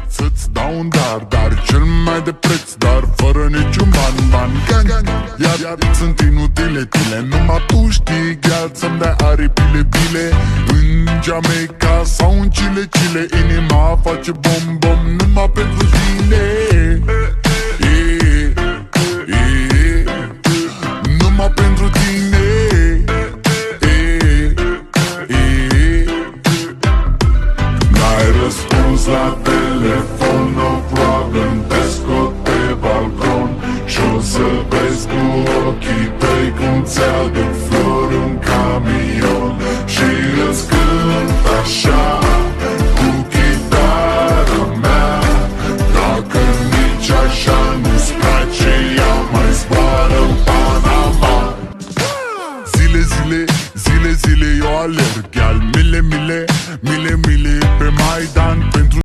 Să-ți dau un dar cel mai de preț, dar fără niciun ban. Iar sunt inutile tile, numai tu știi, gheal, să-mi dai aripile. În Jamaica sau în Chile, inima face bom numai pentru tine. Numai pentru tine. N-ai răspuns la telefon,